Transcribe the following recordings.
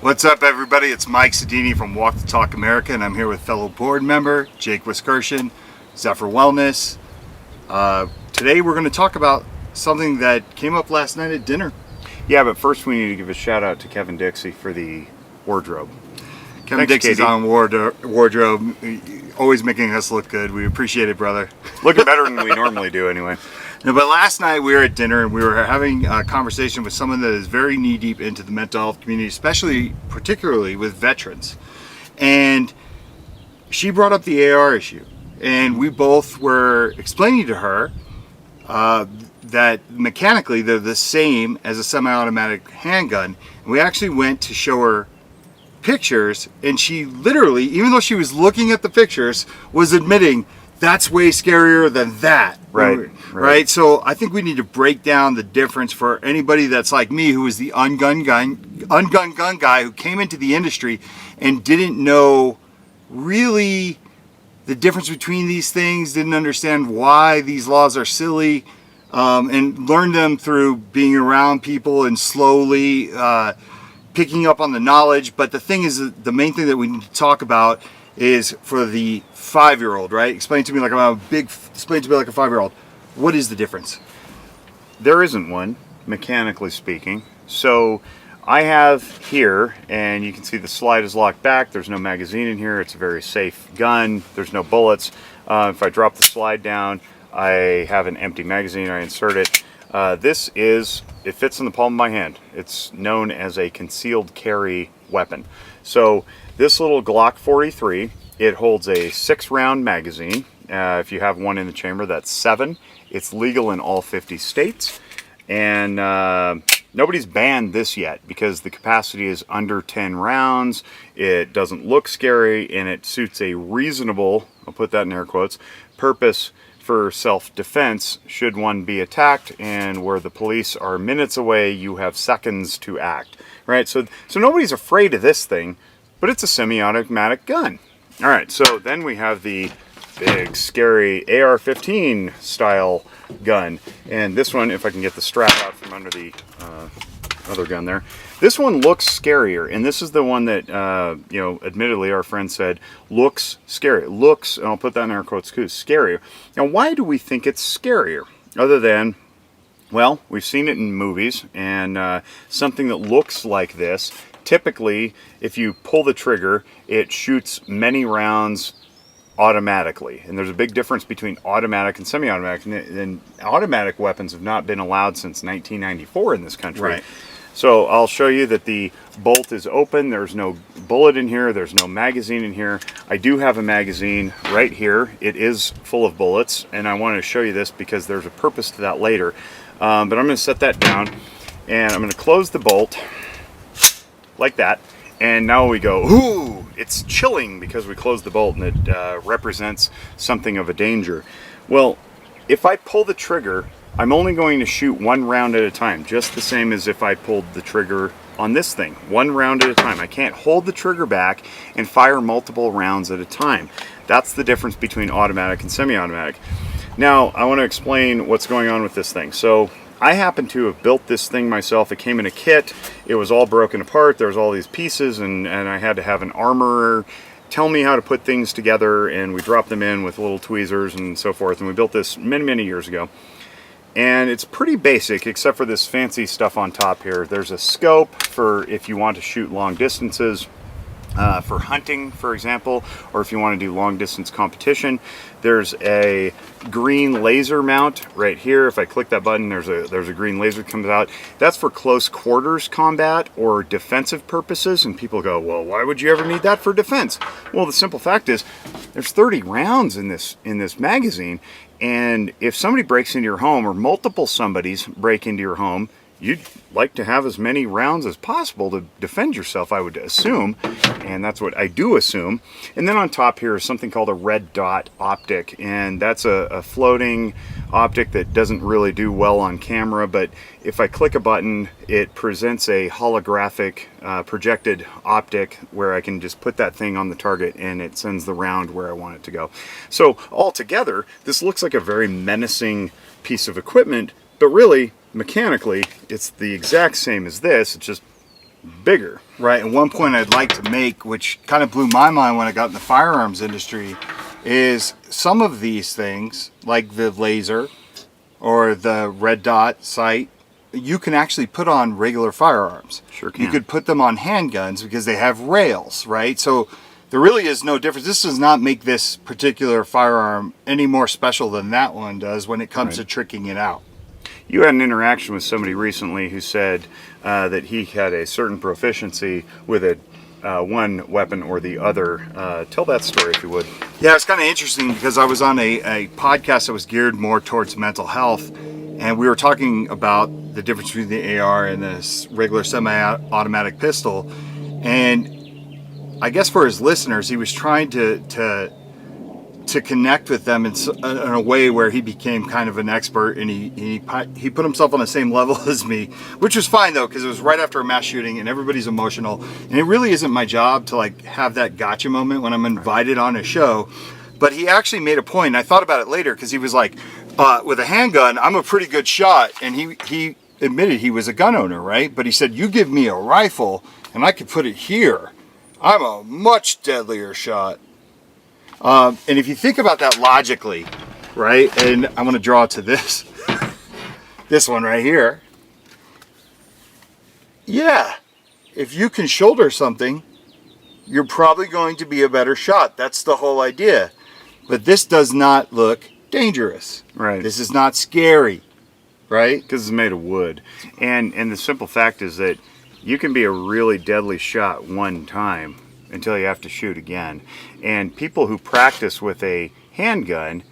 What's up, everybody? It's Mike Sodini from Walk the Talk America, and I'm here with fellow board member Jake Wiskerchen, Zephyr Wellness. Today we're going to talk about something that came up last night at dinner. Yeah, but first we need to give a shout out to Kevin Dixie for the wardrobe. Kevin Dixie's on wardrobe, always making us look good. We appreciate it, brother. Looking better than we normally do, anyway. No, but last night we were at dinner and we were having a conversation with someone that is very knee-deep into the mental health community, particularly with veterans. And she brought up the AR issue. And we both were explaining to her that mechanically they're the same as a semi-automatic handgun. And we actually went to show her pictures, and she literally, even though she was looking at the pictures, was admitting that's way scarier than that. Right. So I think we need to break down the difference for anybody that's like me, who is the ungun gun guy who came into the industry and didn't know really the difference between these things, didn't understand why these laws are silly, and learned them through being around people and slowly picking up on the knowledge. But the thing is, the main thing that we need to talk about is for the 5-year-old, right? Explain to me like a 5-year-old. What is the difference? There isn't one, mechanically speaking. So I have here, and you can see the slide is locked back. There's no magazine in here. It's a very safe gun. There's no bullets. If I drop the slide down, I have an empty magazine. I insert it. It fits in the palm of my hand. It's known as a concealed carry weapon. So this little Glock 43, it holds a 6-round magazine. If you have one in the chamber, that's 7. It's legal in all 50 states. And nobody's banned this yet because the capacity is under 10 rounds. It doesn't look scary, and it suits a reasonable, I'll put that in air quotes, purpose for self-defense should one be attacked, and where the police are minutes away, you have seconds to act, right? So nobody's afraid of this thing, but it's a semi-automatic gun. All right, so then we have the big, scary AR-15 style gun, and this one, if I can get the strap out from under the other gun there, this one looks scarier, and this is the one that, admittedly our friend said looks scary. Looks, and I'll put that in air quotes too, scarier. Now, why do we think it's scarier? Other than, well, we've seen it in movies, and something that looks like this, typically, if you pull the trigger, it shoots many rounds automatically. And there's a big difference between automatic and semi-automatic. And automatic weapons have not been allowed since 1994 in this country. Right. So I'll show you that the bolt is open. There's no bullet in here. There's no magazine in here. I do have a magazine right here. It is full of bullets, and I wanted to show you this because there's a purpose to that later. But I'm going to set that down, and I'm going to close the bolt like that. And now we go, ooh, it's chilling because we closed the bolt, and it represents something of a danger. Well, if I pull the trigger, I'm only going to shoot 1 round at a time, just the same as if I pulled the trigger on this thing, 1 round at a time. I can't hold the trigger back and fire multiple rounds at a time. That's the difference between automatic and semi-automatic. Now, I want to explain what's going on with this thing. So I happen to have built this thing myself. It came in a kit. It was all broken apart. There was all these pieces, and I had to have an armorer tell me how to put things together, and we dropped them in with little tweezers and so forth, and we built this many, many years ago. And it's pretty basic, except for this fancy stuff on top here. There's a scope for if you want to shoot long distances, for hunting, for example, or if you want to do long distance competition. There's a green laser mount right here. If I click that button, there's a green laser that comes out. That's for close quarters combat or defensive purposes. And people go, well, why would you ever need that for defense? Well, the simple fact is there's 30 rounds in this magazine. And if somebody breaks into your home, or multiple somebodies break into your home, you'd like to have as many rounds as possible to defend yourself, I would assume, and that's what I do assume. And then on top here is something called a red dot optic, and that's a floating optic that doesn't really do well on camera, but if I click a button, it presents a holographic projected optic where I can just put that thing on the target and it sends the round where I want it to go. So altogether, this looks like a very menacing piece of equipment, but really, mechanically, it's the exact same as this. It's just bigger. Right, and one point I'd like to make, which kind of blew my mind when I got in the firearms industry, is some of these things, like the laser or the red dot sight, you can actually put on regular firearms. Sure can. You could put them on handguns because they have rails, right? So there really is no difference. This does not make this particular firearm any more special than that one does when it comes to tricking it out. You had an interaction with somebody recently who said that he had a certain proficiency with a one weapon or the other. Tell that story if you would. Yeah, it's kind of interesting because I was on a podcast that was geared more towards mental health, and we were talking about the difference between the AR and this regular semi-automatic pistol. And I guess for his listeners, he was trying to connect with them in a way where he became kind of an expert, and he put himself on the same level as me, which was fine though, because it was right after a mass shooting and everybody's emotional, and it really isn't my job to like have that gotcha moment when I'm invited on a show. But he actually made a point, and I thought about it later, because he was like, with a handgun, I'm a pretty good shot, and he admitted he was a gun owner, right? But he said, you give me a rifle and I could put it here, I'm a much deadlier shot. And if you think about that logically, right, and I'm going to draw to this, this one right here. Yeah, if you can shoulder something, you're probably going to be a better shot. That's the whole idea. But this does not look dangerous. Right. This is not scary, right? Because it's made of wood. And the simple fact is that you can be a really deadly shot one time until you have to shoot again. And people who practice with a handgun,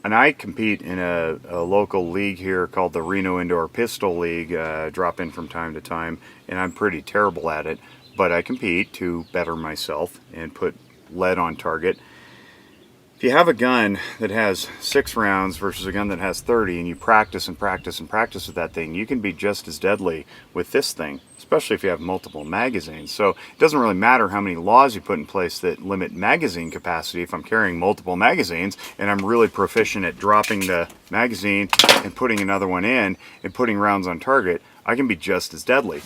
and I compete in a local league here called the Reno Indoor Pistol League, drop in from time to time, and I'm pretty terrible at it, but I compete to better myself and put lead on target. If you have a gun that has 6 rounds versus a gun that has 30, and you practice and practice and practice with that thing, you can be just as deadly with this thing, especially if you have multiple magazines. So it doesn't really matter how many laws you put in place that limit magazine capacity. If I'm carrying multiple magazines and I'm really proficient at dropping the magazine and putting another one in and putting rounds on target, I can be just as deadly.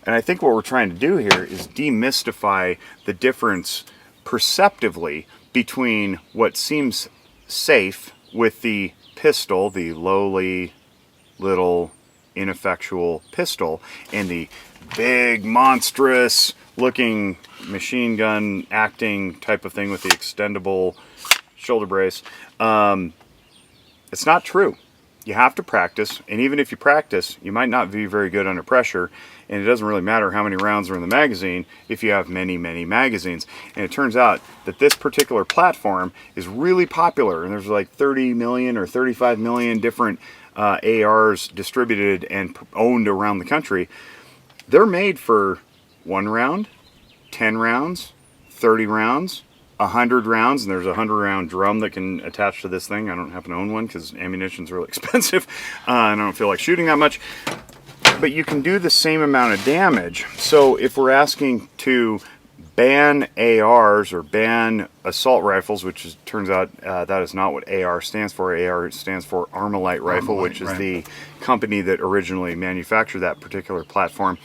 And I think what we're trying to do here is demystify the difference perceptively between what seems safe with the pistol, the lowly little ineffectual pistol, and the big monstrous looking machine gun acting type of thing with the extendable shoulder brace. It's not true. You have to practice, and even if you practice, you might not be very good under pressure, and it doesn't really matter how many rounds are in the magazine if you have many, many magazines. And it turns out that this particular platform is really popular, and there's like 30 million or 35 million different ARs distributed and owned around the country. They're made for 1 round, 10 rounds, 30 rounds, 100 rounds, and there's a 100-round drum that can attach to this thing. I don't happen to own one because ammunition's really expensive, and I don't feel like shooting that much. But you can do the same amount of damage. So if we're asking to ban ARs or ban assault rifles, which turns out that is not what AR stands for. AR stands for Armalite Rifle, which is the company that originally manufactured that particular platform.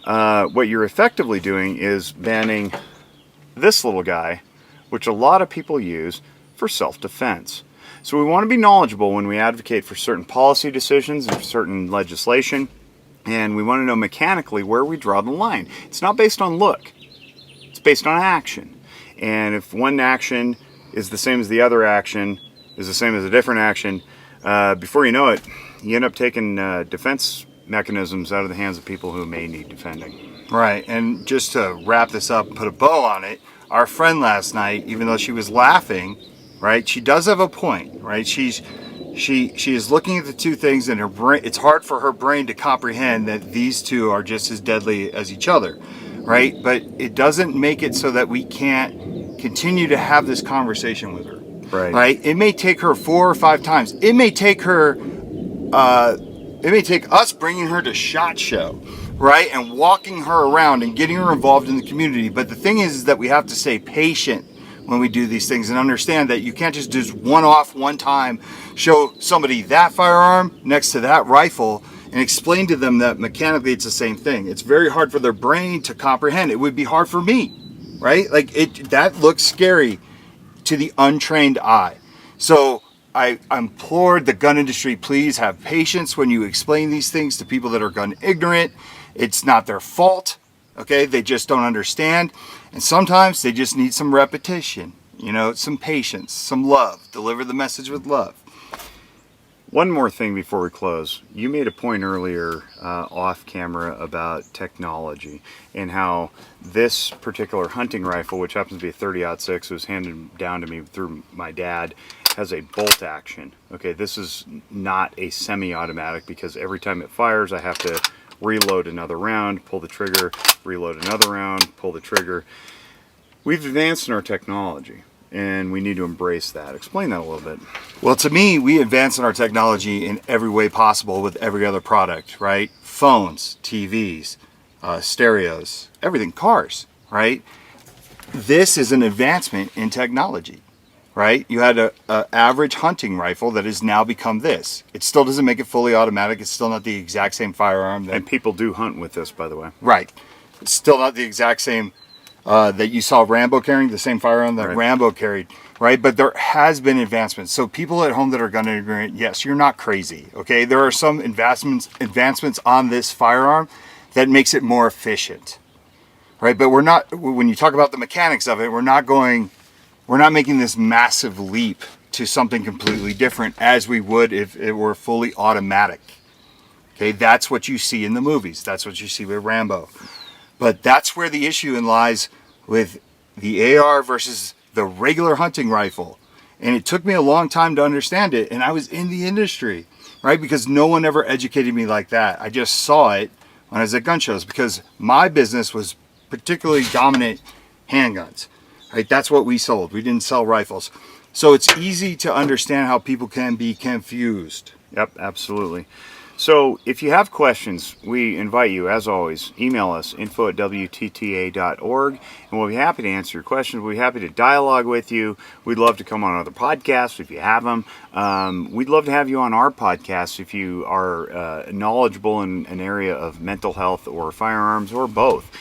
What you're effectively doing is banning this little guy, which a lot of people use for self-defense. So we want to be knowledgeable when we advocate for certain policy decisions and certain legislation, and we want to know mechanically where we draw the line. It's not based on look, it's based on action. And if one action is the same as the other action, is the same as a different action, before you know it, you end up taking defense mechanisms out of the hands of people who may need defending. Right, and just to wrap this up and put a bow on it, our friend last night, even though she was laughing, right, she does have a point, right? She is looking at the two things, and her brain, it's hard for her brain to comprehend that these two are just as deadly as each other, right? But it doesn't make it so that we can't continue to have this conversation with her, right? It may take her 4 or 5 times. It may take her, it may take us bringing her to SHOT Show, right, and walking her around and getting her involved in the community. But the thing is that we have to stay patient when we do these things and understand that you can't just one time show somebody that firearm next to that rifle and explain to them that mechanically it's the same thing. It's very hard for their brain to comprehend. It would be hard for me, right? Like that looks scary to the untrained eye. So I implored the gun industry, please have patience when you explain these things to people that are gun ignorant. It's not their fault, okay? They just don't understand. And sometimes they just need some repetition, you know, some patience, some love. Deliver the message with love. One more thing before we close. You made a point earlier off camera about technology and how this particular hunting rifle, which happens to be a 30-06, was handed down to me through my dad, has a bolt action. Okay, this is not a semi-automatic because every time it fires, I have to reload another round, pull the trigger, reload another round, pull the trigger. We've advanced in our technology, and we need to embrace that. Explain that a little bit. Well, to me, we advance in our technology in every way possible with every other product, right? Phones, TVs, stereos, everything, cars, right? This is an advancement in technology, right? You had a average hunting rifle that has now become this. It still doesn't make it fully automatic. It's still not the exact same firearm. And people do hunt with this, by the way. Right. It's still not the exact same that you saw Rambo carrying, the same firearm that Rambo carried, right? But there has been advancements. So people at home that are gun ignorant, yes, you're not crazy, okay? There are some advancements on this firearm that makes it more efficient, right? But we're not, when you talk about the mechanics of it, we're not making this massive leap to something completely different as we would if it were fully automatic. Okay, that's what you see in the movies. That's what you see with Rambo. But that's where the issue lies with the AR versus the regular hunting rifle. And it took me a long time to understand it. And I was in the industry, right? Because no one ever educated me like that. I just saw it when I was at gun shows because my business was particularly dominant handguns, right? That's what we sold. We didn't sell rifles. So it's easy to understand how people can be confused. Yep, absolutely. So if you have questions, we invite you, as always, email us, info@wtta.org, and we'll be happy to answer your questions. We'll be happy to dialogue with you. We'd love to come on other podcasts if you have them. We'd love to have you on our podcast if you are knowledgeable in an area of mental health or firearms or both.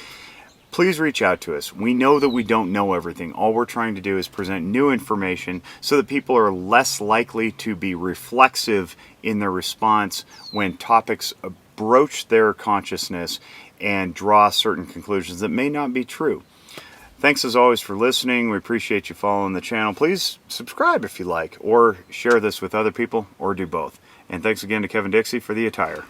Please reach out to us. We know that we don't know everything. All we're trying to do is present new information so that people are less likely to be reflexive in their response when topics broach their consciousness and draw certain conclusions that may not be true. Thanks as always for listening. We appreciate you following the channel. Please subscribe if you like, or share this with other people, or do both. And thanks again to Kevin Dixie for the attire.